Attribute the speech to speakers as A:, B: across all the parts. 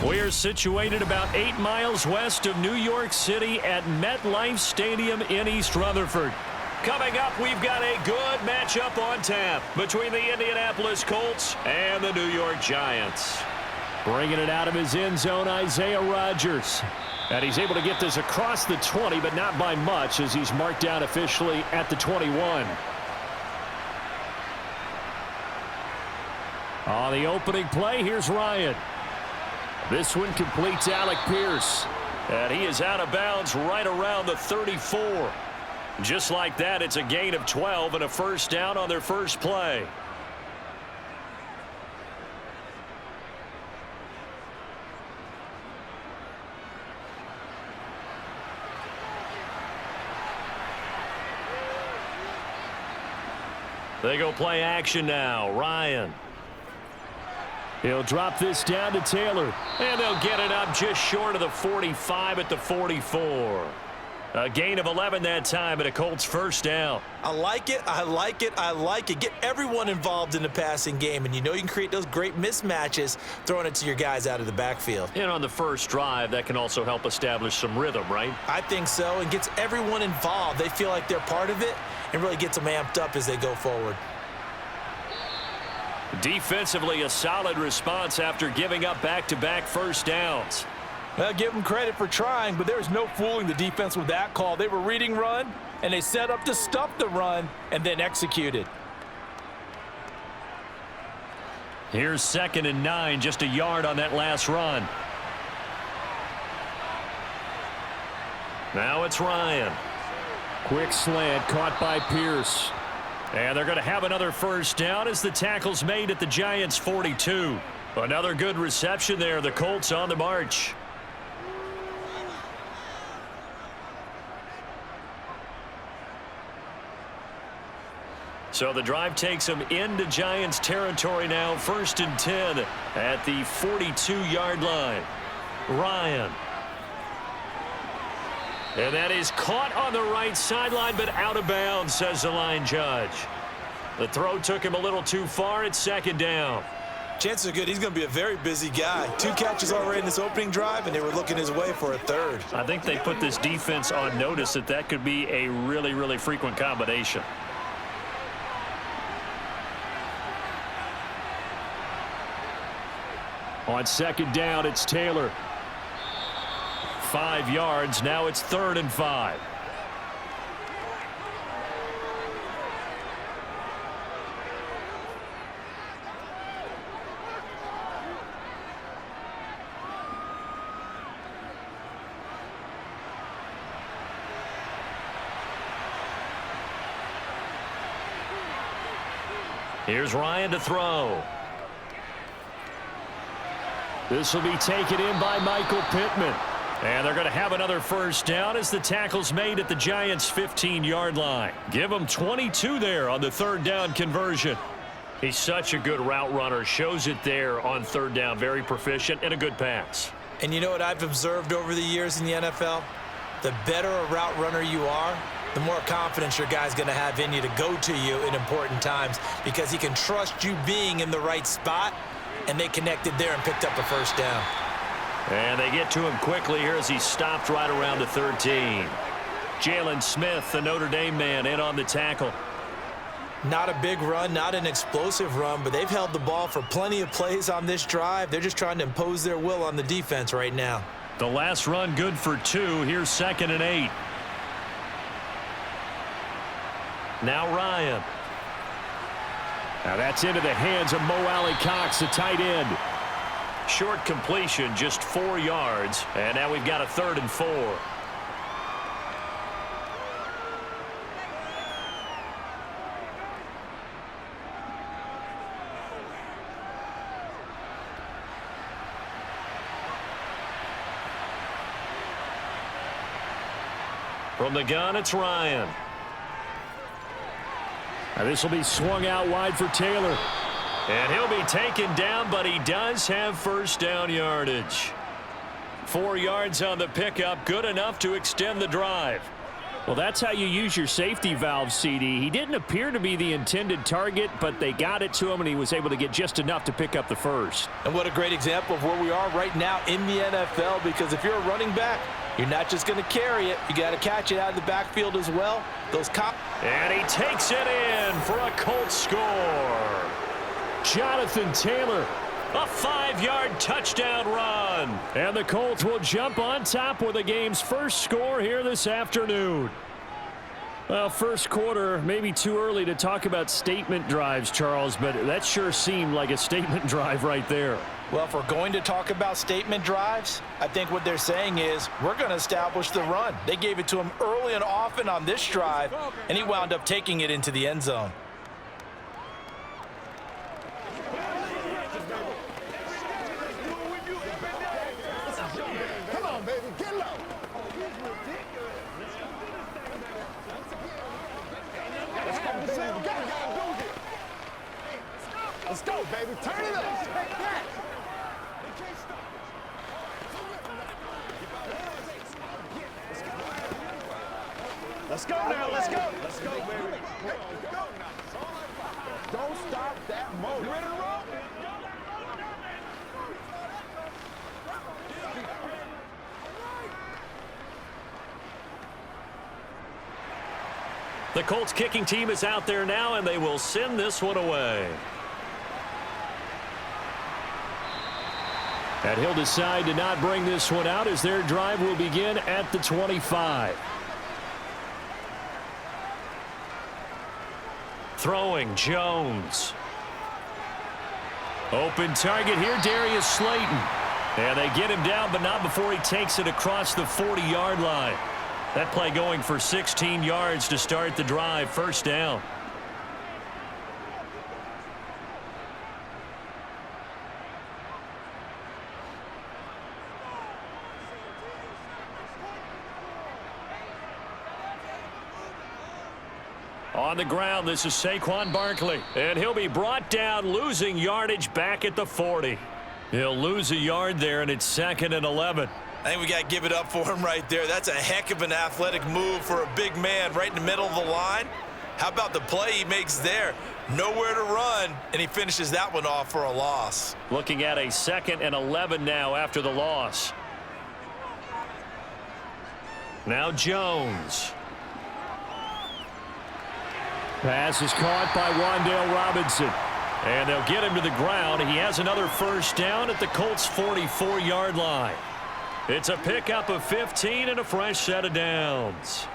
A: We are situated about 8 miles west of New York City at MetLife Stadium in East Rutherford. Coming up, we've got a good matchup on tap between the Indianapolis Colts and the New York Giants. Bringing it out of his end zone, Isaiah Rodgers. And he's able to get this across the 20, but not by much, as he's marked down officially at the 21. On the opening play, here's Ryan. This one completes Alec Pierce. And he is out of bounds right around the 34. Just like that, it's a gain of 12 and a first down on their first play. They go play action now. Ryan. He'll drop this down to Taylor. And they'll get it up just short of the 45 at the 44. A gain of 11 that time and a Colts first down.
B: I like it. I like it. I like it. Get everyone involved in the passing game. And you know you can create those great mismatches throwing it to your guys out of the backfield.
A: And on the first drive, that can also help establish some rhythm, right?
B: I think so. And gets everyone involved. They feel like they're part of it and really gets them amped up as they go forward.
A: Defensively, a solid response after giving up back-to-back first downs.
C: Well, give them credit for trying, but there's no fooling the defense with that call. They were reading run, and they set up to stop the run and then executed.
A: Here's 2nd and 9, just a yard on that last run. Now it's Ryan. Quick slant caught by Pierce. And they're going to have another first down as the tackle's made at the Giants' 42. Another good reception there. The Colts on the march. So the drive takes them into Giants territory now. 1st and 10 at the 42-yard line. Ryan. And that is caught on the right sideline, but out of bounds, says the line judge. The throw took him a little too far. It's 2nd down.
B: Chances are good he's going to be a very busy guy. 2 catches already in this opening drive, and they were looking his way for a 3rd.
A: I think they put this defense on notice that could be a really, really frequent combination. On 2nd down, it's Taylor. 5 yards. Now it's 3rd and 5. Here's Ryan to throw. This will be taken in by Michael Pittman. And they're going to have another first down as the tackle's made at the Giants' 15-yard line. Give them 22 there on the 3rd down conversion. He's such a good route runner. Shows it there on 3rd down. Very proficient and a good pass.
B: And you know what I've observed over the years in the NFL? The better a route runner you are, the more confidence your guy's going to have in you to go to you in important times because he can trust you being in the right spot, and they connected there and picked up a first down.
A: And they get to him quickly here as he stopped right around the 13. Jalen Smith, the Notre Dame man, in on the tackle.
B: Not a big run, not an explosive run, but they've held the ball for plenty of plays on this drive. They're just trying to impose their will on the defense right now.
A: The last run good for 2. Here's 2nd and 8. Now Ryan. Now that's into the hands of Mo Alley-Cox, the tight end. Short completion, just 4 yards. And now we've got a 3rd and 4. From the gun, it's Ryan. Now this will be swung out wide for Taylor. And he'll be taken down, but he does have first down yardage. 4 yards on the pickup, good enough to extend the drive. Well, that's how you use your safety valve, CD. He didn't appear to be the intended target, but they got it to him, and he was able to get just enough to pick up the first.
C: And what a great example of where we are right now in the NFL, because if you're a running back, you're not just going to carry it. You got to catch it out of the backfield as well.
A: And he takes it in for a Colts score. Jonathan Taylor, a 5-yard touchdown run. And the Colts will jump on top with the game's first score here this afternoon. Well, first quarter, maybe too early to talk about statement drives, Charles, but that sure seemed like a statement drive right there.
C: Well, if we're going to talk about statement drives, I think what they're saying is we're going to establish the run. They gave it to him early and often on this drive, and he wound up taking it into the end zone.
D: Come on, baby, get low. Let's go, baby. Turn it up. Let's go now. Let's go. Let's go, baby. Go now. Don't stop that motor. You ready to roll?
A: The Colts kicking team is out there now, and they will send this one away. And he'll decide to not bring this one out as their drive will begin at the 25. Throwing, Jones. Open target here, Darius Slayton. And they get him down, but not before he takes it across the 40-yard line. That play going for 16 yards to start the drive, first down. On the ground, this is Saquon Barkley. And he'll be brought down, losing yardage back at the 40. He'll lose a yard there, and it's 2nd and 11.
B: I think we got to give it up for him right there. That's a heck of an athletic move for a big man right in the middle of the line. How about the play he makes there? Nowhere to run, and he finishes that one off for a loss.
A: Looking at a 2nd and 11 now after the loss. Now Jones. Pass is caught by Wan'Dale Robinson. And they'll get him to the ground. He has another first down at the Colts' 44-yard line. It's a pickup of 15 and a fresh set of downs.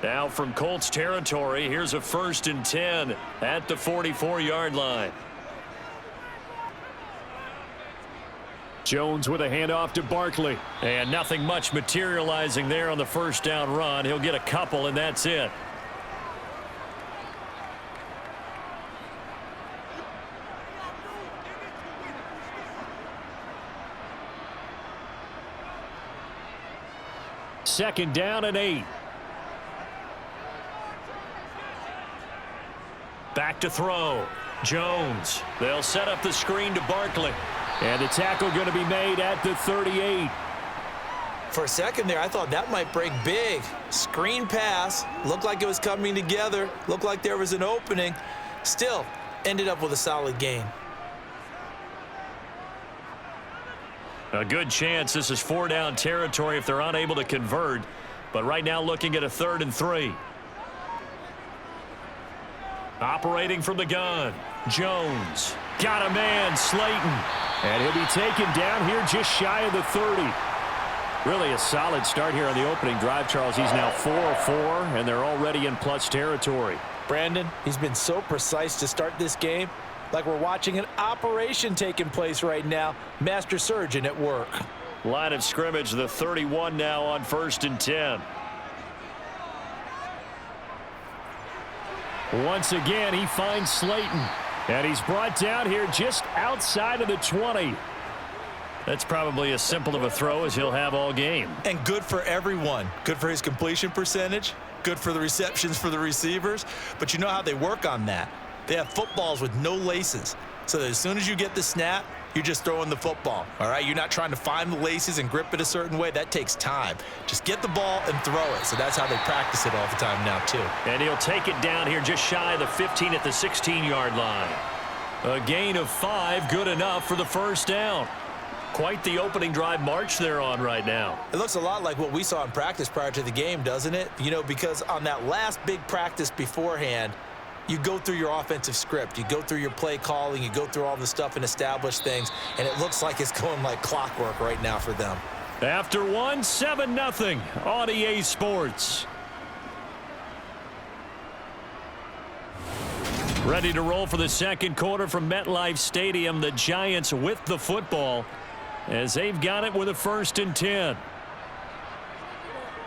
A: Now from Colts territory, here's a 1st and 10 at the 44-yard line. Jones with a handoff to Barkley. And nothing much materializing there on the first down run. He'll get a couple, and that's it. Second down and 8. Back to throw. Jones. They'll set up the screen to Barkley. And the tackle going to be made at the 38.
B: For a second there, I thought that might break big. Screen pass. Looked like it was coming together. Looked like there was an opening. Still, ended up with a solid gain.
A: A good chance this is 4-down territory if they're unable to convert. But right now looking at a 3rd and 3. Operating from the gun. Jones. Got a man, Slayton. And he'll be taken down here just shy of the 30. Really a solid start here on the opening drive, Charles. He's now 4 of 4, and they're already in plus territory.
C: Brandon, he's been so precise to start this game. Like we're watching an operation taking place right now. Master surgeon at work.
A: Line of scrimmage, the 31 now on 1st and 10. Once again, he finds Slayton. And he's brought down here just outside of the 20. That's probably as simple of a throw as he'll have all game.
B: And good for everyone. Good for his completion percentage. Good for the receptions for the receivers. But you know how they work on that. They have footballs with no laces. So that as soon as you get the snap, You're just throwing the football, all right? You're not trying to find the laces and grip it a certain way. That takes time. Just get the ball and throw it. So that's how they practice it all the time now, too.
A: And he'll take it down here just shy of the 15 at the 16-yard line. A gain of 5, good enough for the first down. Quite the opening drive march they're on right now.
B: It looks a lot like what we saw in practice prior to the game, doesn't it? You know, because on that last big practice beforehand, you go through your offensive script. You go through your play calling. You go through all the stuff and establish things. And it looks like it's going like clockwork right now for them.
A: After 1, 7-0 on EA Sports. Ready to roll for the second quarter from MetLife Stadium. The Giants with the football as they've got it with a 1st and 10.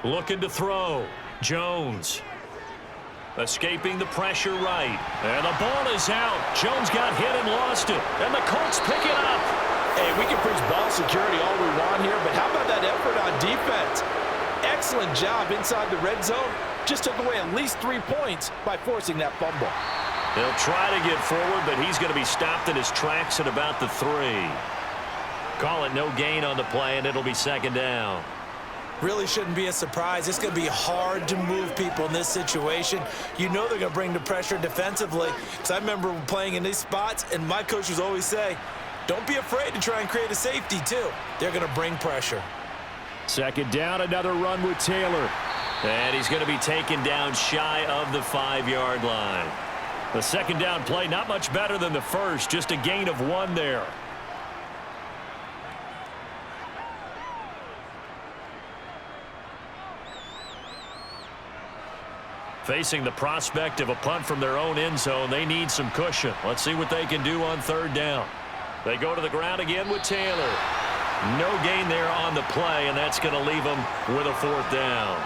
A: Looking to throw. Jones. Escaping the pressure right. And the ball is out. Jones got hit and lost it. And the Colts pick it up.
C: Hey, we can preach ball security all we want here, but how about that effort on defense? Excellent job inside the red zone. Just took away at least 3 points by forcing that fumble.
A: They'll try to get forward, but he's going to be stopped in his tracks at about the 3. Call it no gain on the play, and it'll be 2nd down.
B: Really shouldn't be a surprise. It's going to be hard to move people in this situation. You know they're going to bring the pressure defensively. Because I remember playing in these spots, and my coaches always say, don't be afraid to try and create a safety, too. They're going to bring pressure.
A: 2nd down, another run with Taylor. And he's going to be taken down shy of the 5-yard line. The 2nd down play, not much better than the first, just a gain of 1 there. Facing the prospect of a punt from their own end zone, they need some cushion. Let's see what they can do on 3rd down. They go to the ground again with Taylor. No gain there on the play, and that's going to leave them with a 4th down.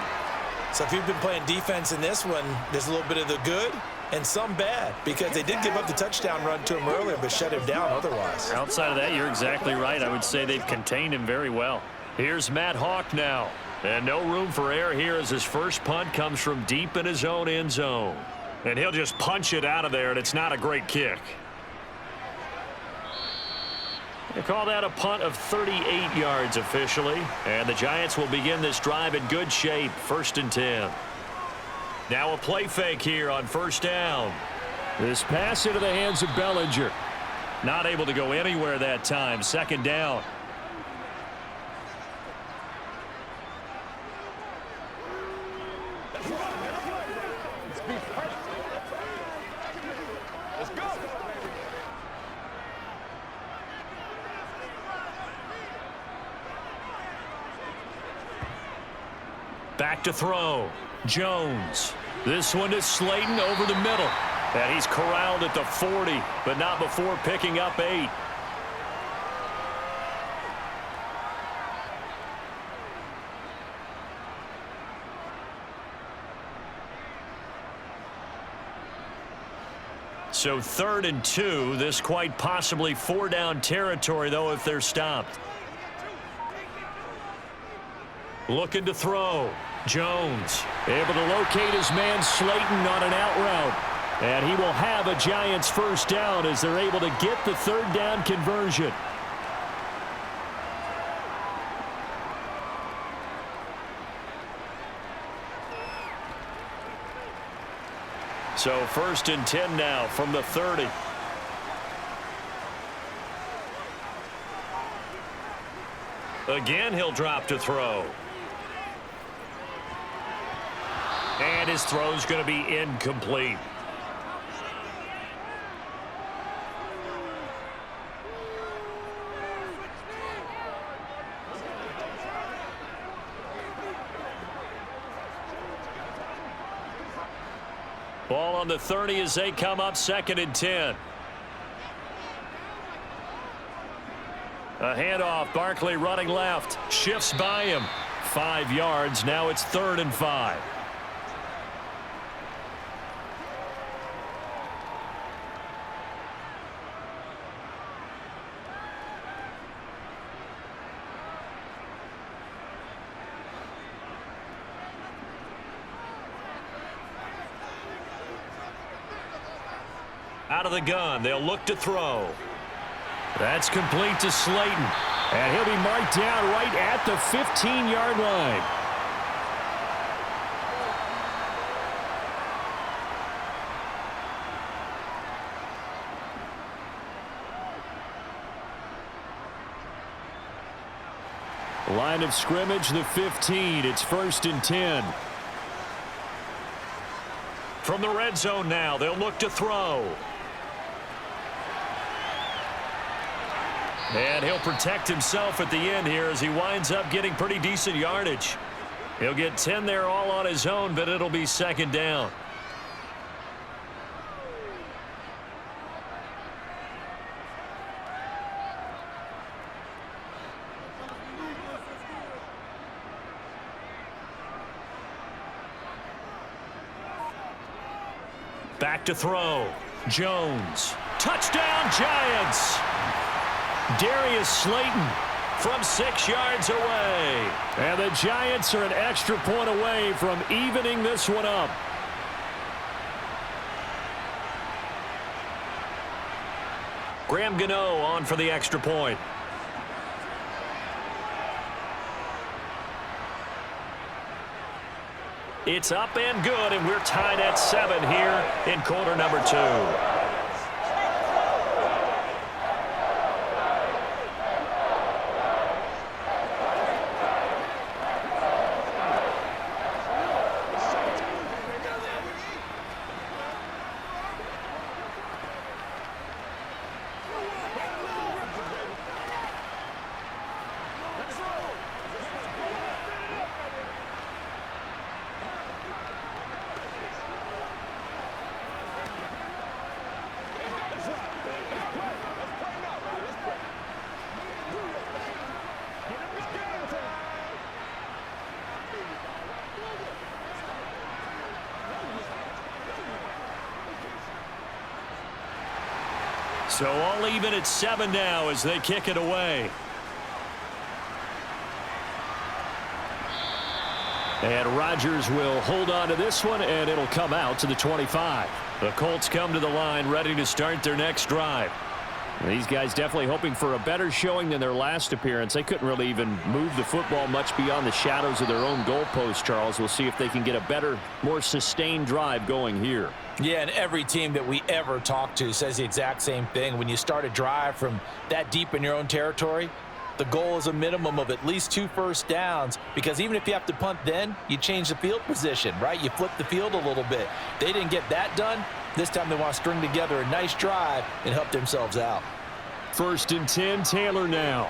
B: So if you've been playing defense in this one, there's a little bit of the good and some bad, because they did give up the touchdown run to him earlier but shut him down otherwise.
A: Outside of that, you're exactly right. I would say they've contained him very well. Here's Matt Hawk now. And no room for error here as his first punt comes from deep in his own end zone. And he'll just punch it out of there, and it's not a great kick. They call that a punt of 38 yards officially. And the Giants will begin this drive in good shape, 1st and 10. Now a play fake here on 1st down. This pass into the hands of Bellinger. Not able to go anywhere that time. 2nd down.
D: Let's go.
A: Back to throw. Jones. This one is Slayton over the middle. And he's corralled at the 40, but not before picking up 8. So 3rd and 2. This quite possibly 4-down territory, though, if they're stopped. Looking to throw. Jones able to locate his man Slayton on an out route. And he will have a Giants 1st down as they're able to get the 3rd down conversion. So 1st and 10 now from the 30. Again, he'll drop to throw. And his throw's going to be incomplete. Ball on the 30 as they come up 2nd and 10. A handoff. Barkley running left. Shifts by him. 5 yards. Now it's 3rd and 5. Out of the gun. They'll look to throw. That's complete to Slayton. And he'll be marked down right at the 15-yard line. Line of scrimmage, the 15. It's 1st and 10. From the red zone now, they'll look to throw. And he'll protect himself at the end here as he winds up getting pretty decent yardage. He'll get 10 there all on his own, but it'll be 2nd down. Back to throw. Jones. Touchdown, Giants. Darius Slayton from 6 yards away. And the Giants are an extra point away from evening this one up. Graham Gano on for the extra point. It's up and good, and we're tied at 7 here in quarter number 2. So all even at 7 now as they kick it away. And Rodgers will hold on to this one, and it'll come out to the 25. The Colts come to the line ready to start their next drive. These guys definitely hoping for a better showing than their last appearance. They couldn't really even move the football much beyond the shadows of their own goalpost, Charles. We'll see if they can get a better, more sustained drive going here.
C: Yeah, and every team that we ever talk to says the exact same thing. When you start a drive from that deep in your own territory, the goal is a minimum of at least 2 first downs, because even if you have to punt then, you change the field position, right? You flip the field a little bit. They didn't get that done. This time they want to string together a nice drive and help themselves out.
A: 1st and 10, Taylor now.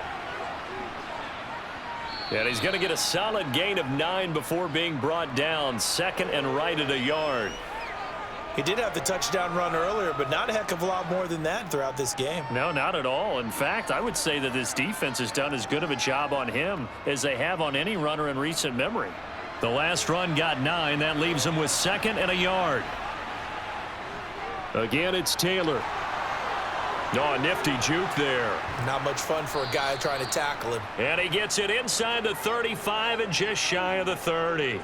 A: And he's going to get a solid gain of 9 before being brought down. 2nd and right at a yard.
B: He did have the touchdown run earlier, but not a heck of a lot more than that throughout this game.
A: No, not at all. In fact, I would say that this defense has done as good of a job on him as they have on any runner in recent memory. The last run got 9. That leaves him with 2nd and a yard. Again, it's Taylor. Oh, nifty juke there.
B: Not much fun for a guy trying to tackle him.
A: And he gets it inside the 35 and just shy of the 30.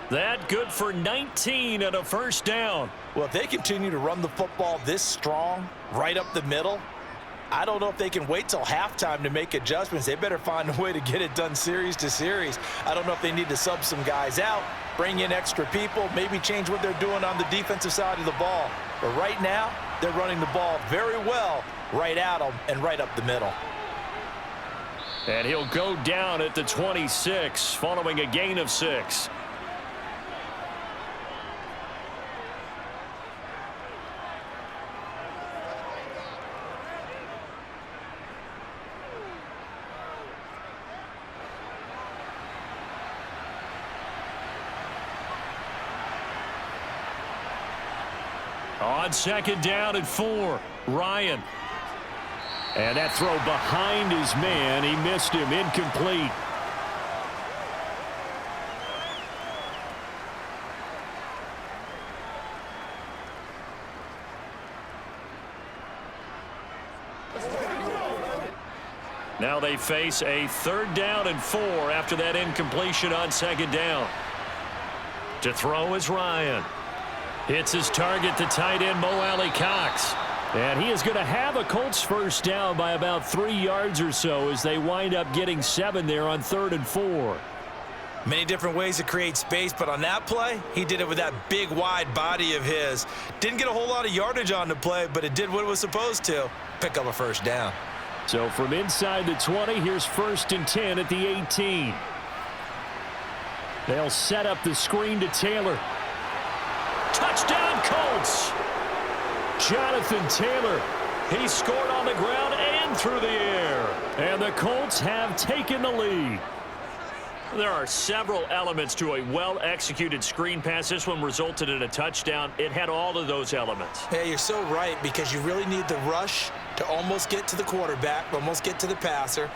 A: That good for 19 and a 1st down.
C: Well, if they continue to run the football this strong, right up the middle, I don't know if they can wait till halftime to make adjustments. They better find a way to get it done series to series. I don't know if they need to sub some guys out, bring in extra people, maybe change what they're doing on the defensive side of the ball. But right now, they're running the ball very well right at them and right up the middle.
A: And he'll go down at the 26 following a gain of 6. On 2nd down and 4, Ryan. And that throw behind his man. He missed him. Incomplete. Now they face a 3rd down and 4 after that incompletion on 2nd down. To throw is Ryan. Hits his target, the tight end, Mo Alley Cox. And he is going to have a Colts first down by about 3 yards or so as they wind up getting 7 there on 3rd and 4.
B: Many different ways to create space, but on that play, he did it with that big, wide body of his. Didn't get a whole lot of yardage on the play, but it did what it was supposed to. Pick up a first down.
A: So from inside the 20, here's 1st and 10 at the 18. They'll set up the screen to Taylor. Touchdown, Colts! Jonathan Taylor. He scored on the ground and through the air. And the Colts have taken the lead. There are several elements to a well-executed screen pass. This one resulted in a touchdown. It had all of those elements.
B: Yeah, you're so right, because you really need the rush to almost get to the quarterback, almost get to the passer.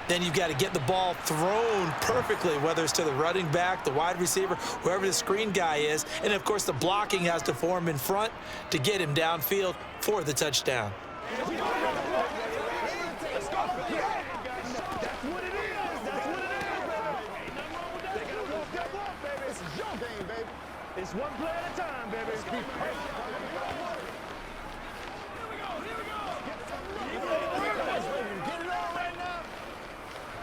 B: Then you've got to get the ball thrown perfectly, whether it's to the running back, the wide receiver, whoever the screen guy is. And, of course, the blocking has to form in front to get him downfield for the touchdown.
D: It's one play at a time, baby. Be perfect. Get it on right now.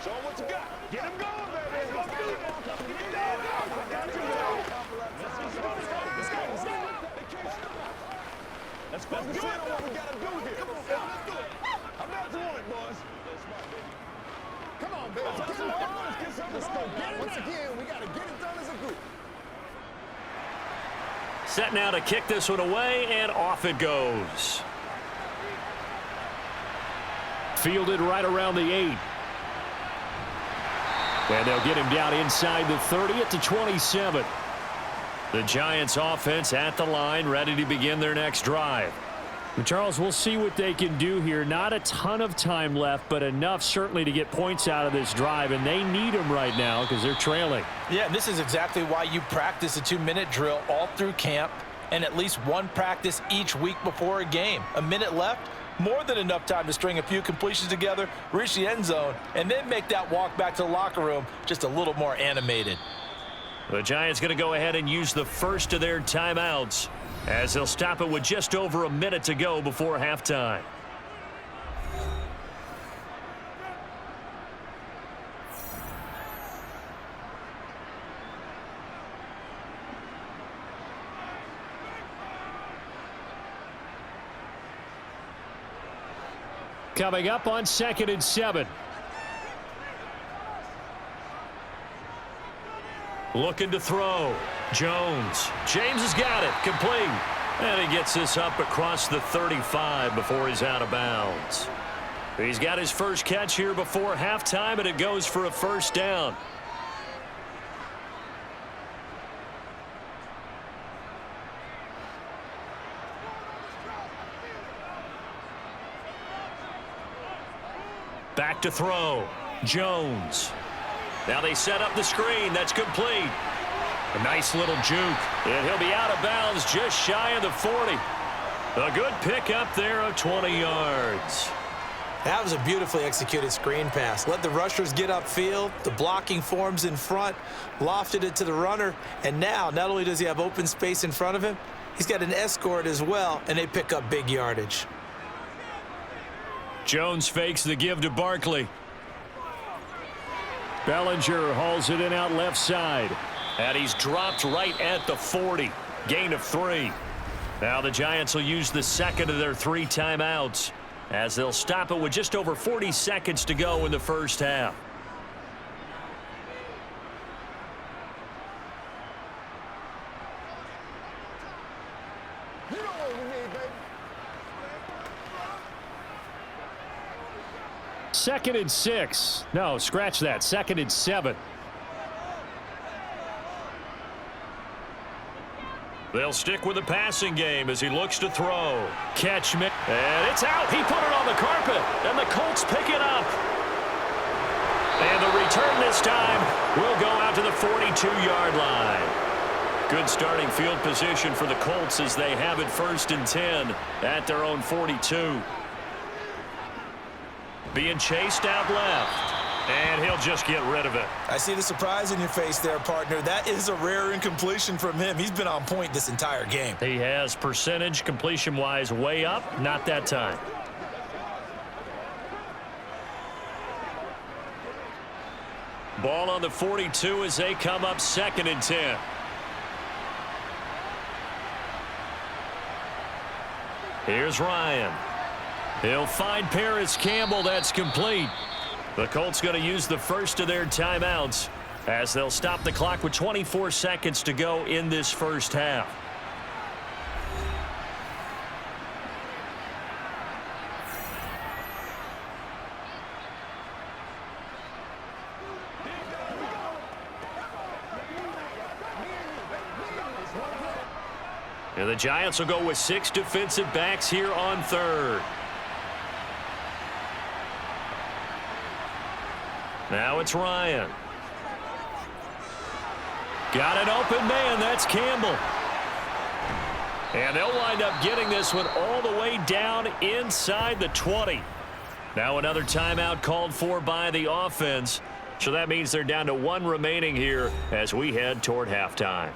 D: Show him what you got. Get him going, baby. Let's do it. I got you, man. Let's go. Let's focus in on what we got to do here. Let's do it. I'm not doing it, boys. Come on, baby. Let's go. Get it. Once again, we got to get it done as a group.
A: Set now to kick this one away, and off it goes. Fielded right around the 8. And they'll get him down inside the 30 at the 27. The Giants offense at the line, ready to begin their next drive. And Charles, we'll see what they can do here. Not a ton of time left, but enough certainly to get points out of this drive, and they need them right now because they're trailing.
C: Yeah, and this is exactly why you practice a 2-minute drill all through camp and at least one practice each week before a game. A minute left, more than enough time to string a few completions together, reach the end zone, and then make that walk back to the locker room just a little more animated.
A: The Giants going to go ahead and use the first of their timeouts as they'll stop it with just over a minute to go before halftime. Coming up on 2nd and 7. Looking to throw. Jones. James has got it. Complete. And he gets this up across the 35 before he's out of bounds. He's got his first catch here before halftime, and it goes for a first down. Back to throw. Jones. Now they set up the screen. That's complete. A nice little juke. And he'll be out of bounds just shy of the 40. A good pickup there of 20 yards.
B: That was a beautifully executed screen pass. Let the rushers get upfield. The blocking forms in front. Lofted it to the runner. And now, not only does he have open space in front of him, he's got an escort as well, and they pick up big yardage.
A: Jones fakes the give to Barkley. Bellinger hauls it in out left side. And he's dropped right at the 40. Gain of 3. Now the Giants will use the second of their 3 timeouts as they'll stop it with just over 40 seconds to go in the first half.
D: You know what we need, baby.
A: 2nd and 6. No, scratch that. 2nd and 7. They'll stick with the passing game as he looks to throw. Catch me. And it's out. He put it on the carpet. And the Colts pick it up. And the return this time will go out to the 42-yard line. Good starting field position for the Colts as they have it 1st and 10 at their own 42. Being chased out left. And he'll just get rid of it.
B: I see the surprise in your face there, partner. That is a rare incompletion from him. He's been on point this entire game.
A: He has percentage completion-wise way up. Not that time. Ball on the 42 as they come up 2nd and 10. Here's Ryan. He'll find Paris Campbell. That's complete. The Colts going to use the first of their timeouts as they'll stop the clock with 24 seconds to go in this first half. And the Giants will go with 6 defensive backs here on 3rd. Now it's Ryan. Got an open man. That's Campbell. And they'll wind up getting this one all the way down inside the 20. Now another timeout called for by the offense. So that means they're down to 1 remaining here as we head toward halftime.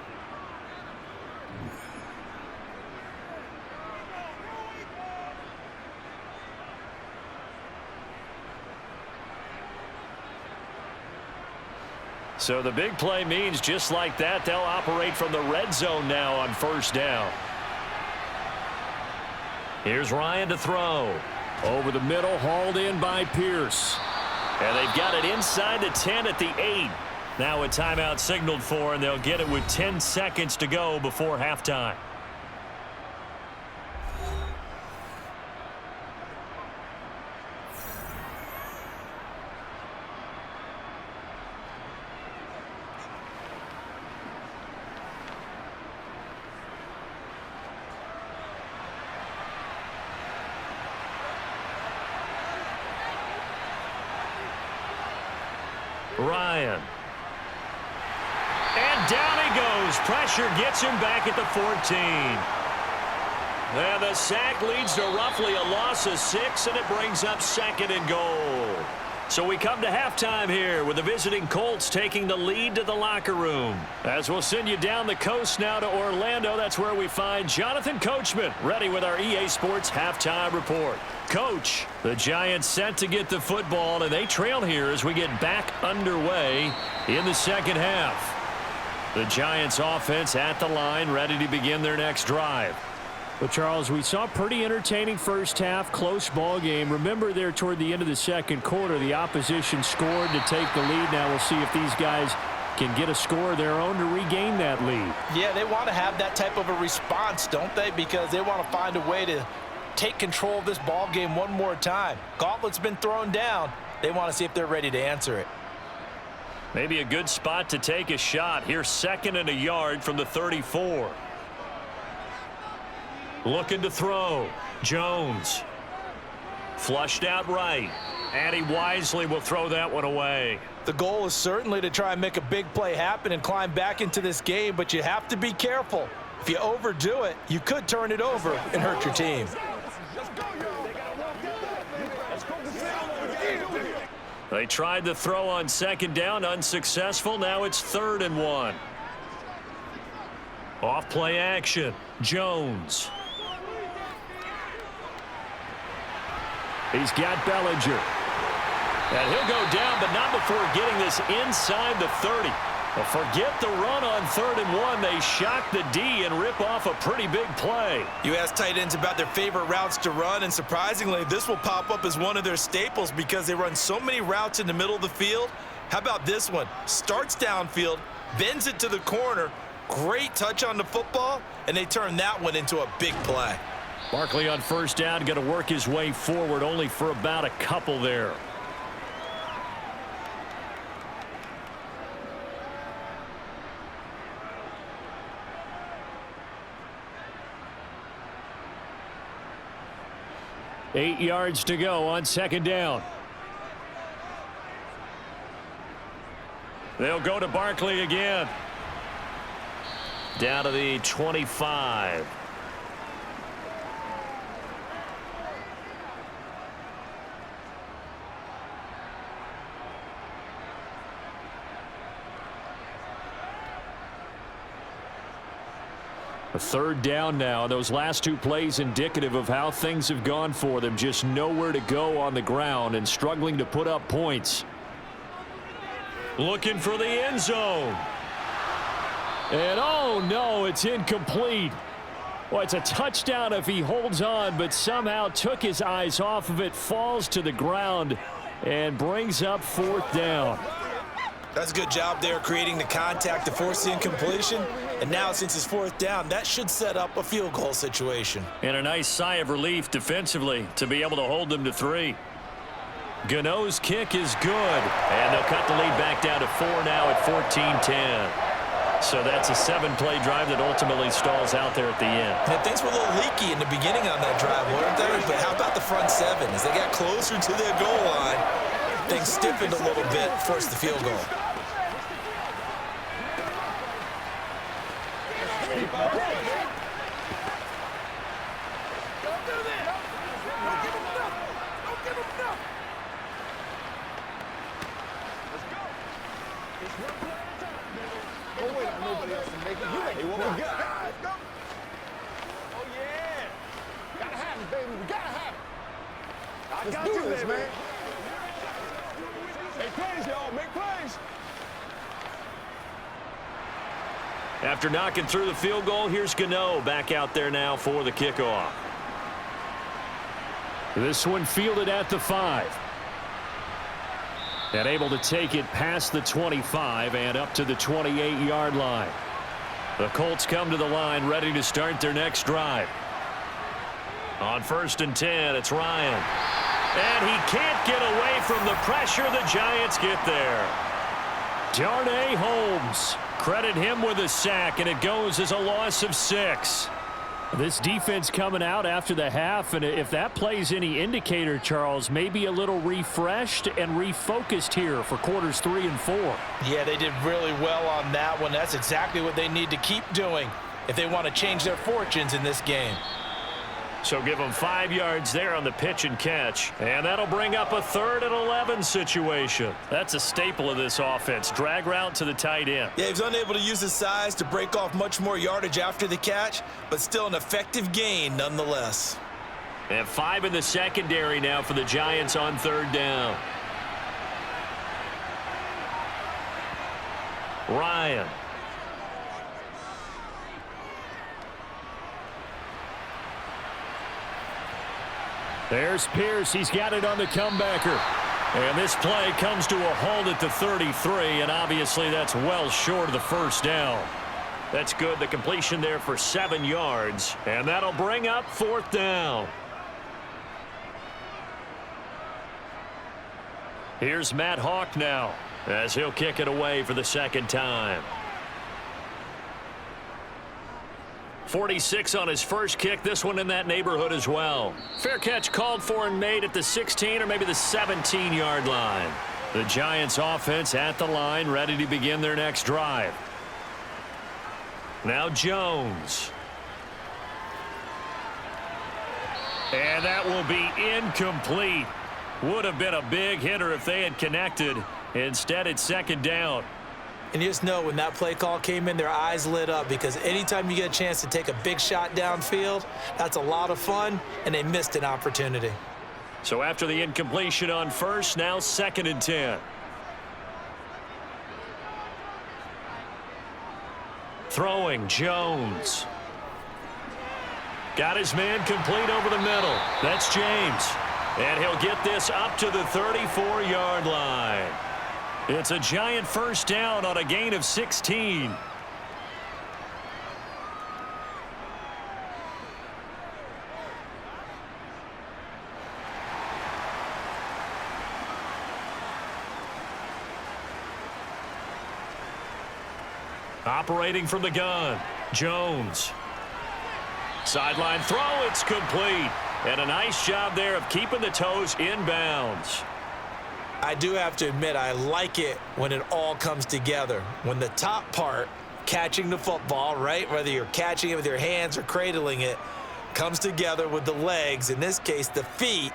A: So the big play means just like that, they'll operate from the red zone now on 1st down. Here's Ryan to throw. Over the middle, hauled in by Pierce. And they've got it inside the 10 at the 8. Now a timeout signaled for, and they'll get it with 10 seconds to go before halftime. Ryan. And down he goes. Pressure gets him back at the 14. And the sack leads to roughly a loss of 6, and it brings up 2nd and goal. So we come to halftime here with the visiting Colts taking the lead to the locker room. As we'll send you down the coast now to Orlando, that's where we find Jonathan Coachman ready with our EA Sports halftime report. Coach, the Giants set to get the football, and they trail here as we get back underway in the second half. The Giants offense at the line, ready to begin their next drive. Well, Charles, we saw a pretty entertaining first half, close ball game. Remember there toward the end of the second quarter, the opposition scored to take the lead. Now we'll see if these guys can get a score of their own to regain that lead.
C: Yeah, they want to have that type of a response, don't they? Because they want to find a way to take control of this ball game one more time. Gauntlet's been thrown down. They want to see if they're ready to answer it.
A: Maybe a good spot to take a shot. Here's 2nd and a yard from the 34. Looking to throw. Jones. Flushed out right. And he wisely will throw that one away.
C: The goal is certainly to try and make a big play happen and climb back into this game, but you have to be careful. If you overdo it, you could turn it over and hurt your team.
A: They tried to throw on 2nd down, unsuccessful. Now it's 3rd and 1. Off play action. Jones. He's got Bellinger. And he'll go down, but not before getting this inside the 30. Well, forget the run on 3rd and 1. They shock the D and rip off a pretty big play.
B: You ask tight ends about their favorite routes to run, and surprisingly, this will pop up as one of their staples because they run so many routes in the middle of the field. How about this one? Starts downfield, bends it to the corner, great touch on the football, and they turn that one into a big play.
A: Barkley on 1st down, going to work his way forward, only for about a couple there. Eight yards to go on 2nd down. They'll go to Barkley again. Down to the 25. A third down now. Those last two plays indicative of how things have gone for them. Just nowhere to go on the ground and struggling to put up points. Looking for the end zone. And oh no, it's incomplete. Well, it's a touchdown if he holds on, but somehow took his eyes off of it, falls to the ground, and brings up fourth down.
B: That's a good job there creating the contact to force the incompletion. And now since it's fourth down, that should set up a field goal situation.
A: And a nice sigh of relief defensively to be able to hold them to 3. Gano's kick is good. And they'll cut the lead back down to 4 now at 14-10. So that's a 7-play drive that ultimately stalls out there at the end.
B: And things were a little leaky in the beginning on that drive, weren't they? But how about the front 7? As they got closer to their goal line, things stiffened a little bit, forced the field goal.
D: Let's do this, man. Make plays, y'all. Make plays.
A: After knocking through the field goal, here's Gano back out there now for the kickoff. This one fielded at the 5. And able to take it past the 25 and up to the 28-yard line. The Colts come to the line ready to start their next drive. On 1st and 10, it's Ryan. And he can't get away from the pressure. The Giants get there. Darnay Holmes. Credit him with a sack, and it goes as a loss of 6. This defense coming out after the half, and if that plays any indicator, Charles, maybe a little refreshed and refocused here for quarters 3 and 4.
C: Yeah, they did really well on that one. That's exactly what they need to keep doing if they want to change their fortunes in this game.
A: So give them 5 yards there on the pitch and catch. And that'll bring up a 3rd and 11 situation. That's a staple of this offense. Drag route to the tight end.
B: Yeah, he was unable to use his size to break off much more yardage after the catch, but still an effective gain nonetheless.
A: And 5 in the secondary now for the Giants on 3rd down. Ryan. There's Pierce. He's got it on the comebacker. And this play comes to a halt at the 33, and obviously that's well short of the first down. That's good. The completion there for 7 yards, and that'll bring up 4th down. Here's Matt Hawk now as he'll kick it away for the 2nd time. 46 on his first kick. This one in that neighborhood as well. Fair catch called for and made at the 16 or maybe the 17-yard line. The Giants offense at the line, ready to begin their next drive. Now Jones. And that will be incomplete. Would have been a big hitter if they had connected. Instead, it's 2nd down.
B: And you just know when that play call came in, their eyes lit up, because anytime you get a chance to take a big shot downfield, that's a lot of fun, and they missed an opportunity.
A: So after the incompletion on 1st, now 2nd and 10. Throwing, Jones. Got his man complete over the middle. That's James. And he'll get this up to the 34-yard line. It's a Giant first down on a gain of 16. Operating from the gun, Jones. Sideline throw, it's complete. And a nice job there of keeping the toes inbounds.
B: I do have to admit, I like it when it all comes together. When the top part, catching the football, right, whether you're catching it with your hands or cradling it, comes together with the legs, in this case the feet,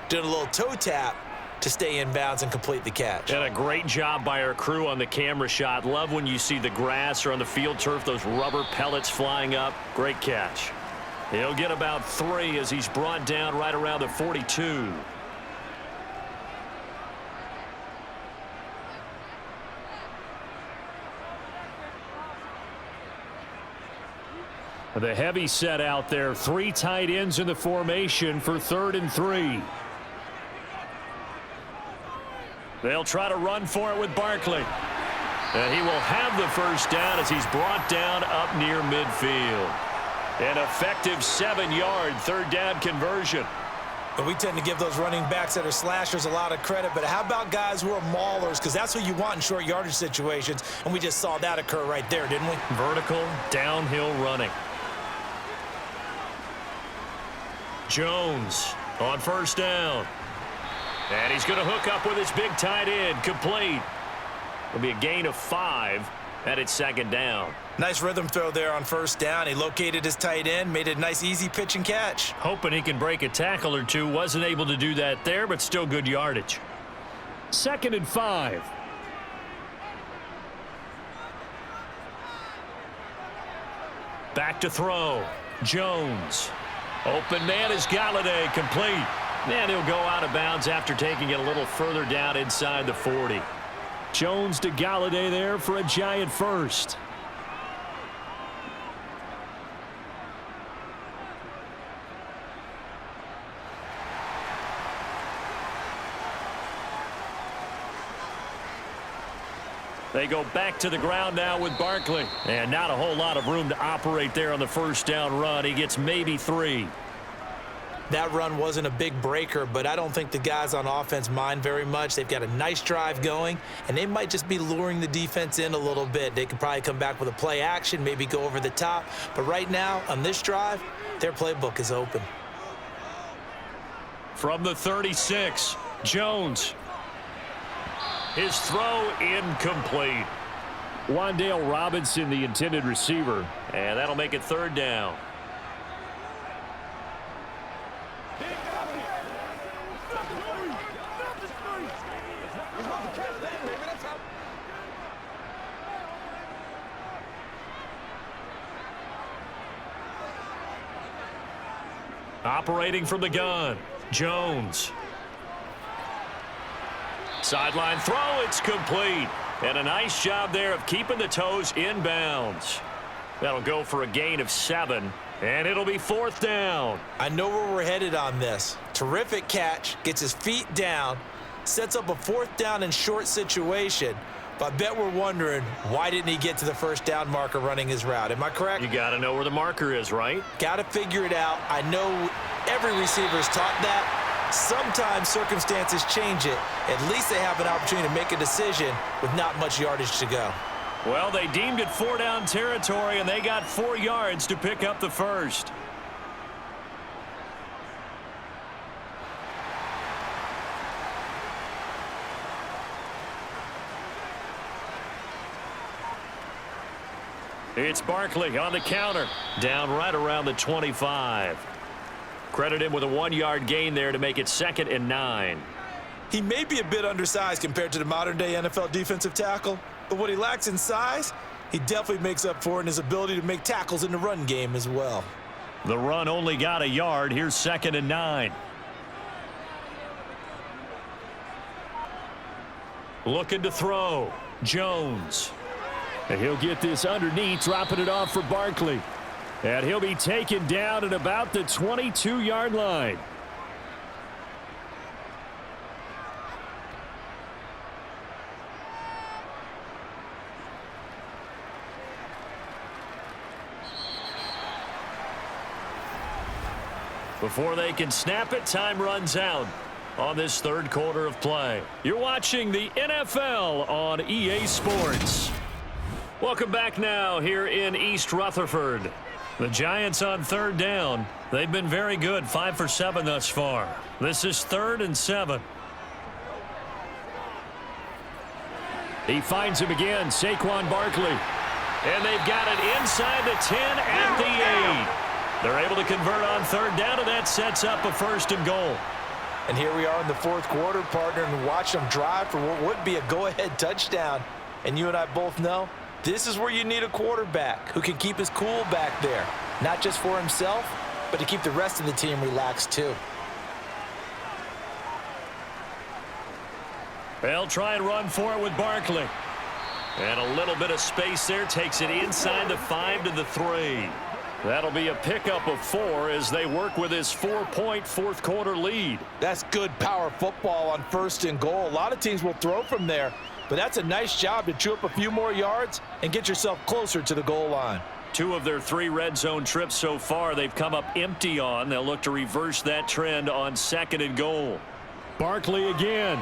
B: doing a little toe tap to stay in bounds and complete the catch.
A: And a great job by our crew on the camera shot. Love when you see the grass or on the field turf, those rubber pellets flying up. Great catch. He'll get about 3 as he's brought down right around the 42. The heavy set out there. 3 tight ends in the formation for 3rd and 3. They'll try to run for it with Barkley. And he will have the first down as he's brought down up near midfield. An effective 7-yard 3rd down conversion.
B: And we tend to give those running backs that are slashers a lot of credit, but how about guys who are maulers? Because that's what you want in short yardage situations, and we just saw that occur right there, didn't we?
A: Vertical, downhill running. Jones on first down. And he's going to hook up with his big tight end, complete. It'll be a gain of 5, and it's 2nd down.
B: Nice rhythm throw there on first down. He located his tight end, made it a nice easy pitch and catch.
A: Hoping he can break a tackle or two. Wasn't able to do that there, but still good yardage. 2nd and 5. Back to throw. Jones. Open man is Galladay, complete. And he'll go out of bounds after taking it a little further down inside the 40. Jones to Galladay there for a giant first. They go back to the ground now with Barkley. And not a whole lot of room to operate there on the first down run. He gets maybe 3.
B: That run wasn't a big breaker, but I don't think the guys on offense mind very much. They've got a nice drive going, and they might just be luring the defense in a little bit. They could probably come back with a play action, maybe go over the top. But right now, on this drive, their playbook is open.
A: From the 36, Jones. His throw incomplete. Wan'Dale Robinson, the intended receiver, and that'll make it 3rd down. Operating from the gun, Jones. Sideline throw, it's complete. And a nice job there of keeping the toes in bounds. That'll go for a gain of 7, and it'll be 4th down.
B: I know where we're headed on this. Terrific catch, gets his feet down, sets up a 4th down and short situation. But I bet we're wondering, why didn't he get to the first down marker running his route? Am I correct?
A: You got to know where the marker is, right?
B: Got to figure it out. I know every receiver is taught that. Sometimes circumstances change it. At least they have an opportunity to make a decision with not much yardage to go.
A: Well, they deemed it 4-down territory, and they got 4 yards to pick up the first. It's Barkley on the counter, down right around the 25. Credit him with a 1-yard gain there to make it 2nd and 9.
B: He may be a bit undersized compared to the modern-day NFL defensive tackle, but what he lacks in size, he definitely makes up for in his ability to make tackles in the run game as well.
A: The run only got a yard. Here's 2nd and 9. Looking to throw. Jones. And he'll get this underneath, dropping it off for Barkley. And he'll be taken down at about the 22-yard line. Before they can snap it, time runs out on this 3rd quarter of play. You're watching the NFL on EA Sports. Welcome back now here in East Rutherford. The Giants on 3rd down. They've been very good, 5 for 7 thus far. This is 3rd and 7. He finds him again, Saquon Barkley. And they've got it inside the 10 at the 8. They're able to convert on 3rd down, and that sets up a 1st and goal.
C: And here we are in the fourth quarter, partner, and watch them drive for what would be a go-ahead touchdown. And you and I both know this is where you need a quarterback who can keep his cool back there, not just for himself, but to keep the rest of the team relaxed too.
A: They'll try and run for it with Barkley. And a little bit of space there, takes it inside the 5 to the 3. That'll be a pickup of 4 as they work with his 4-point fourth quarter lead.
C: That's good power football on 1st and goal. A lot of teams will throw from there, but that's a nice job to chew up a few more yards and get yourself closer to the goal line.
A: 2 of their 3 red zone trips so far they've come up empty on. They'll look to reverse that trend on 2nd and goal. Barkley again.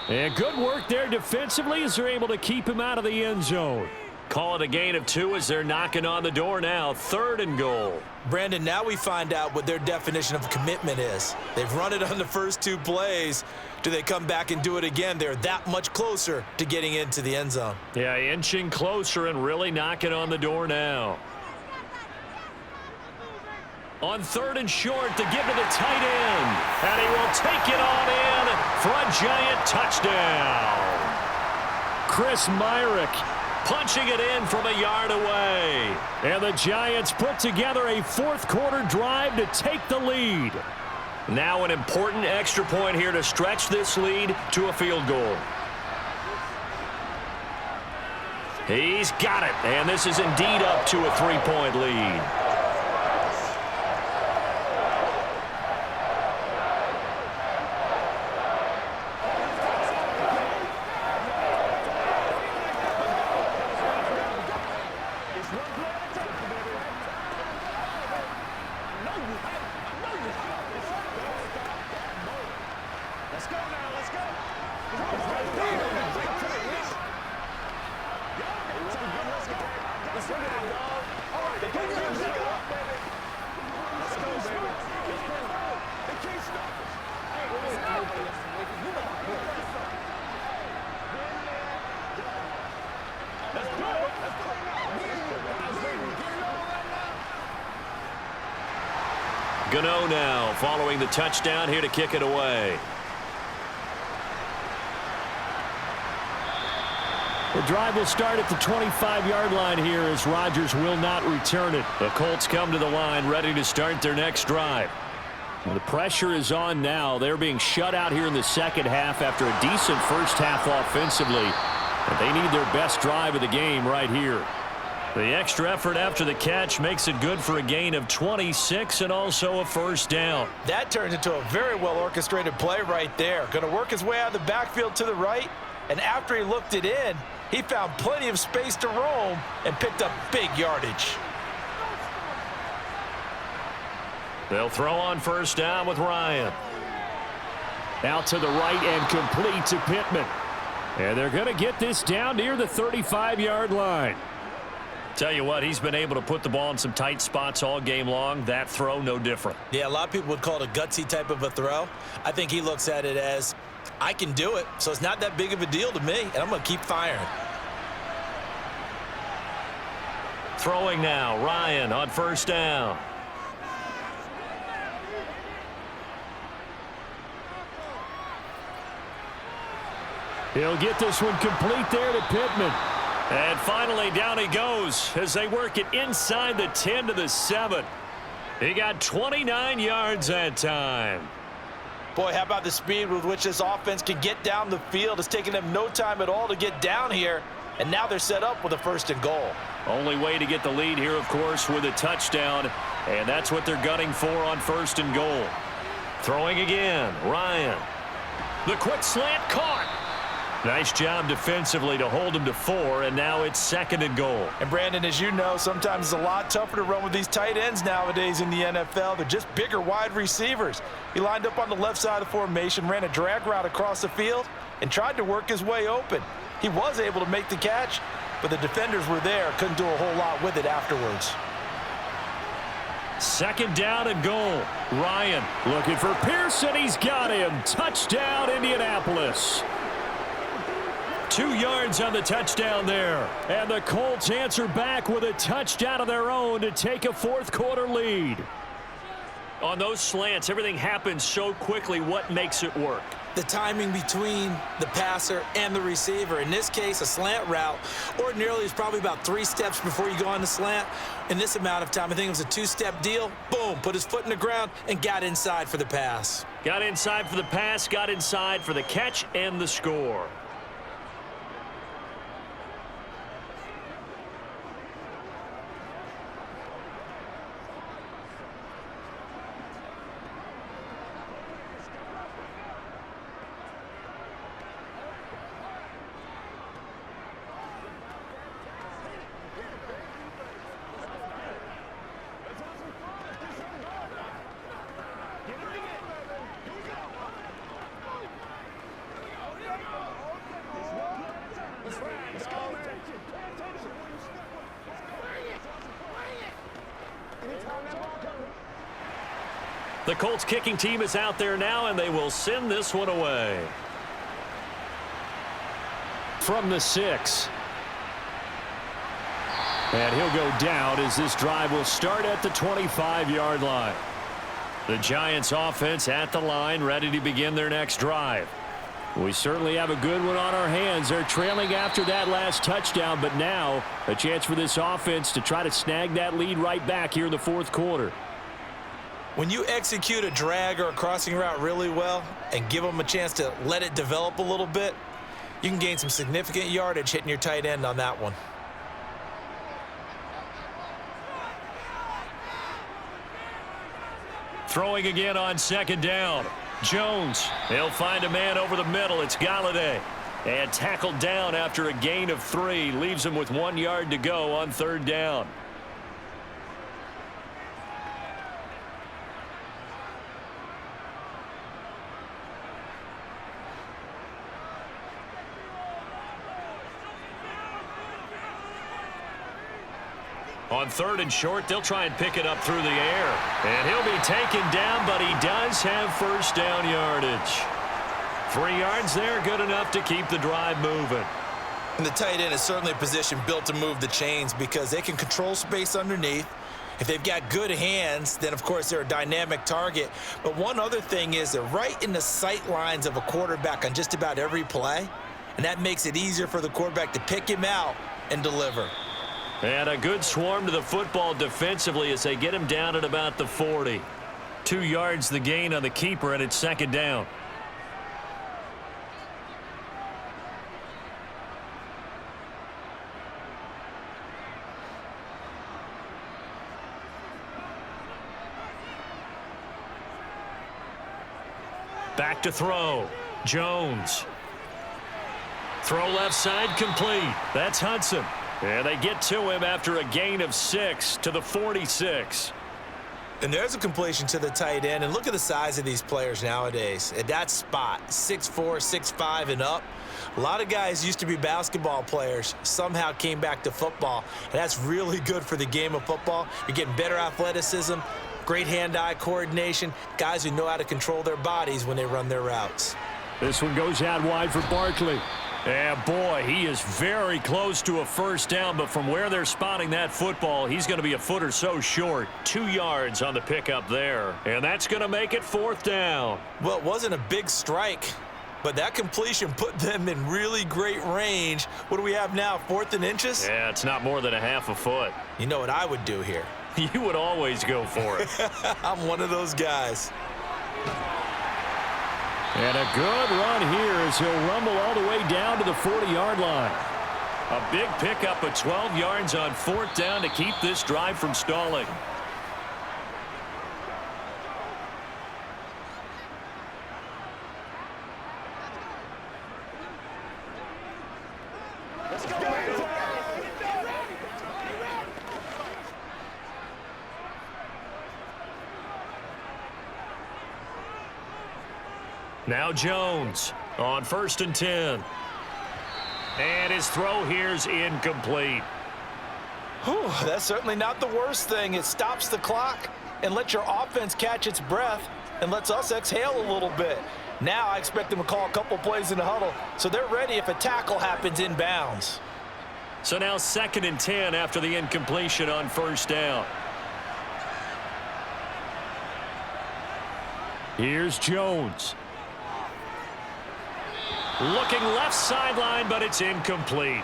A: And good work there defensively as they're able to keep him out of the end zone. Call it a gain of 2 as they're knocking on the door now. 3rd and goal.
B: Brandon, now we find out what their definition of commitment is. They've run it on the first 2 plays. Do they come back and do it again? They're that much closer to getting into the end zone.
A: Yeah, inching closer and really knocking on the door now. On 3rd and short, to give to the tight end. And he will take it on in for a giant touchdown. Chris Myrick punching it in from a yard away. And the Giants put together a fourth quarter drive to take the lead. Now an important extra point here to stretch this lead to a field goal. He's got it, and this is indeed up to a 3-point lead. Gano now following the touchdown here to kick it away. The drive will start at the 25-yard line here as Rodgers will not return it. The Colts come to the line ready to start their next drive. The pressure is on now. They're being shut out here in the second half after a decent first half offensively. And they need their best drive of the game right here. The extra effort after the catch makes it good for a gain of 26 and also a first down.
C: That turns into a very well-orchestrated play right there. Going to work his way out of the backfield to the right, and after he looked it in, he found plenty of space to roam and picked up big yardage.
A: They'll throw on first down with Ryan. Out to the right and complete to Pittman. And they're going to get this down near the 35-yard line. Tell you what, he's been able to put the ball in some tight spots all game long. That throw, no different.
B: Yeah, a lot of people would call it a gutsy type of a throw. I think he looks at it as, I can do it, so it's not that big of a deal to me, and I'm going to keep firing.
A: Throwing now, Ryan on first down. He'll get this one complete there to Pittman. And finally, down he goes as they work it inside the 10 to the 7. He got 29 yards that time.
C: Boy, how about the speed with which this offense can get down the field? It's taken them no time at all to get down here, and now they're set up with a 1st and goal.
A: Only way to get the lead here, of course, with a touchdown, and that's what they're gunning for on 1st and goal. Throwing again, Ryan. The quick slant caught. Nice job defensively to hold him to 4, and now it's 2nd and goal.
C: And Brandon, as you know, sometimes it's a lot tougher to run with these tight ends nowadays in the NFL. They're just bigger wide receivers. He lined up on the left side of the formation, ran a drag route across the field, and tried to work his way open. He was able to make the catch, but the defenders were there, couldn't do a whole lot with it afterwards.
A: 2nd down and goal. Ryan looking for Pearson. He's got him. Touchdown, Indianapolis. 2 yards on the touchdown there. And the Colts answer back with a touchdown of their own to take a fourth quarter lead. On those slants, everything happens so quickly. What makes it work?
B: The timing between the passer and the receiver. In this case, a slant route ordinarily is probably about 3 steps before you go on the slant. In this amount of time, I think it was a 2-step deal. Boom, put his foot in the ground and got inside for the pass.
A: Got inside for the pass, got inside for the catch and the score. The Colts kicking team is out there now, and they will send this one away. From the 6. And he'll go down as this drive will start at the 25-yard line. The Giants offense at the line, ready to begin their next drive. We certainly have a good one on our hands. They're trailing after that last touchdown, but now a chance for this offense to try to snag that lead right back here in the fourth quarter.
B: When you execute a drag or a crossing route really well and give them a chance to let it develop a little bit, you can gain some significant yardage hitting your tight end on that one.
A: Throwing again on second down. Jones, he'll find a man over the middle. It's Galladay. And tackled down after a gain of 3. Leaves him with 1 yard to go on third down. On third and short, they'll try and pick it up through the air. And he'll be taken down, but he does have first down yardage. 3 yards there, good enough to keep the drive moving.
B: And the tight end is certainly a position built to move the chains because they can control space underneath. If they've got good hands, then, of course, they're a dynamic target. But one other thing is they're right in the sight lines of a quarterback on just about every play, and that makes it easier for the quarterback to pick him out and deliver.
A: And a good swarm to the football defensively as they get him down at about the 40. 2 yards the gain on the keeper, and it's second down. Back to throw. Jones. Throw left side complete. That's Hudson. And they get to him after a gain of 6 to the 46.
B: And there's a completion to the tight end. And look at the size of these players nowadays. At that spot, 6'4", 6'5", and up. A lot of guys used to be basketball players, somehow came back to football. And that's really good for the game of football. You're getting better athleticism, great hand-eye coordination, guys who know how to control their bodies when they run their routes.
A: This one goes out wide for Barkley. And boy, he is very close to a first down, but from where they're spotting that football, he's going to be a foot or so short. 2 yards on the pickup there. And that's going to make it fourth down.
B: Well, it wasn't a big strike, but that completion put them in really great range. What do we have now, 4th and inches?
A: Yeah, it's not more than a half a foot.
B: You know what I would do here?
A: You would always go for it.
B: I'm one of those guys.
A: And a good run here as he'll rumble all the way down to the 40-yard line. A big pickup of 12 yards on fourth down to keep this drive from stalling. Now Jones on 1st and 10. And his throw here's incomplete.
C: Whew, that's certainly not the worst thing. It stops the clock and lets your offense catch its breath and lets us exhale a little bit. Now I expect them to call a couple plays in the huddle so they're ready if a tackle happens inbounds.
A: So now 2nd and 10 after the incompletion on first down. Here's Jones. Looking left sideline, but it's incomplete.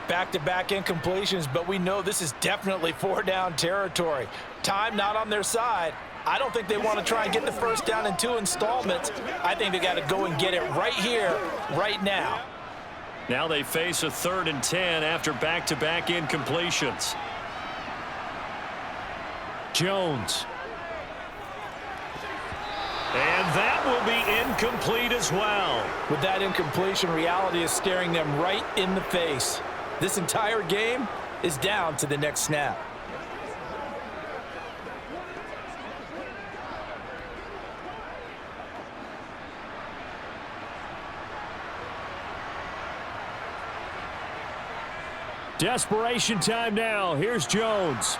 C: Back-to-back incompletions, but we know this is definitely 4-down territory. Time not on their side. I don't think they want to try and get the first down in 2 installments. I think they got to go and get it right here, right now.
A: Now they face a 3rd and 10 after back-to-back incompletions. Jones. And that will be incomplete as well.
C: With that incompletion, reality is staring them right in the face. This entire game is down to the next snap.
A: Desperation time now. Here's Jones.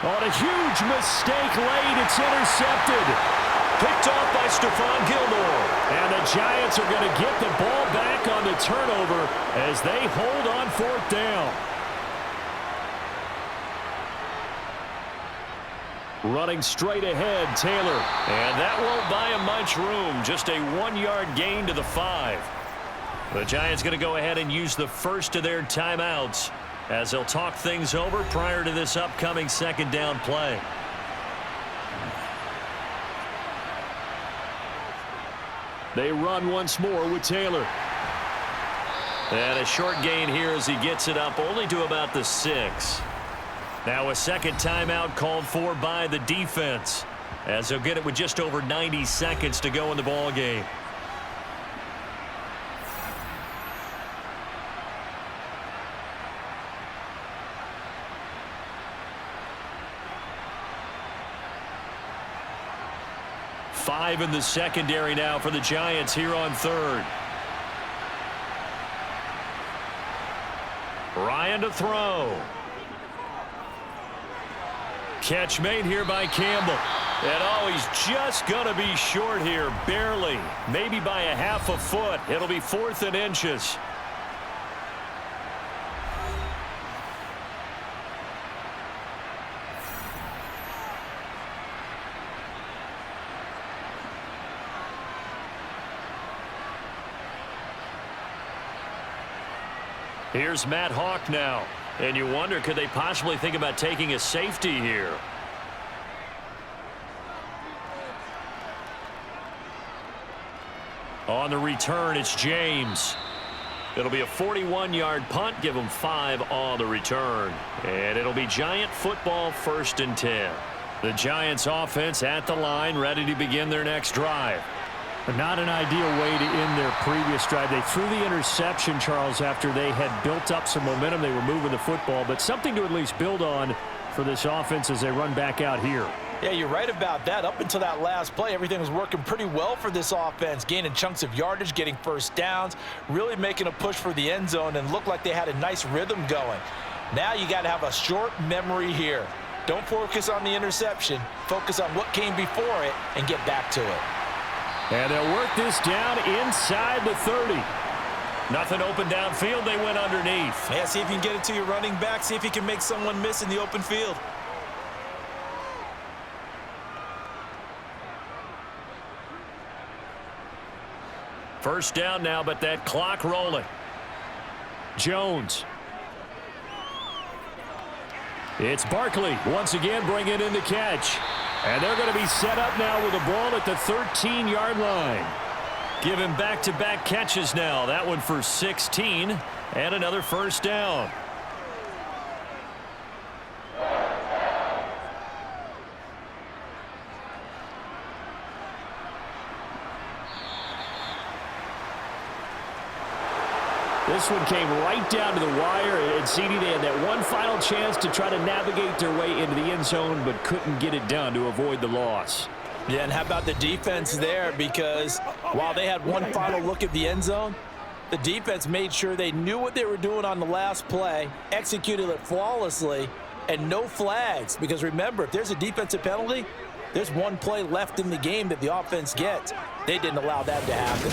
A: On a huge mistake late, it's intercepted. Picked off by Stephon Gilmore. And the Giants are going to get the ball back on the turnover as they hold on 4th down. Running straight ahead, Taylor. And that won't buy him much room. Just a 1-yard gain to the 5. The Giants going to go ahead and use the first of their timeouts as they'll talk things over prior to this upcoming 2nd down play. They run once more with Taylor. And a short gain here as he gets it up only to about the 6. Now a 2nd timeout called for by the defense as they'll get it with just over 90 seconds to go in the ball game. Five in the secondary now for the Giants here on 3rd. Ryan to throw. Catch made here by Campbell. And oh, he's just going to be short here, barely. Maybe by a half a foot. It'll be 4th and inches. Here's Matt Hawk now. And you wonder, could they possibly think about taking a safety here? On the return, it's James. It'll be a 41-yard punt. Give them 5 on the return. And it'll be Giant football, 1st and 10. The Giants offense at the line, ready to begin their next drive. Not an ideal way to end their previous drive. They threw the interception, Charles, after they had built up some momentum. They were moving the football, but something to at least build on for this offense as they run back out here.
C: Yeah, you're right about that. Up until that last play, everything was working pretty well for this offense, gaining chunks of yardage, getting first downs, really making a push for the end zone, and looked like they had a nice rhythm going. Now you got to have a short memory here. Don't focus on the interception. Focus on what came before it and get back to it.
A: And they'll work this down inside the 30. Nothing open downfield. They went underneath.
B: Yeah, see if you can get it to your running back. See if you can make someone miss in the open field.
A: First down now, but that clock rolling. Jones. It's Barkley once again bringing in the catch. And they're going to be set up now with the ball at the 13-yard line. Give him back-to-back catches now. That one for 16 and another first down. This one came right down to the wire, and CD, they had that one final chance to try to navigate their way into the end zone, but couldn't get it done to avoid the loss.
C: Yeah, and how about the defense there? Because while they had one final look at the end zone, the defense made sure they knew what they were doing on the last play, executed it flawlessly, and no flags. Because remember, if there's a defensive penalty, there's one play left in the game that the offense gets. They didn't allow that to happen.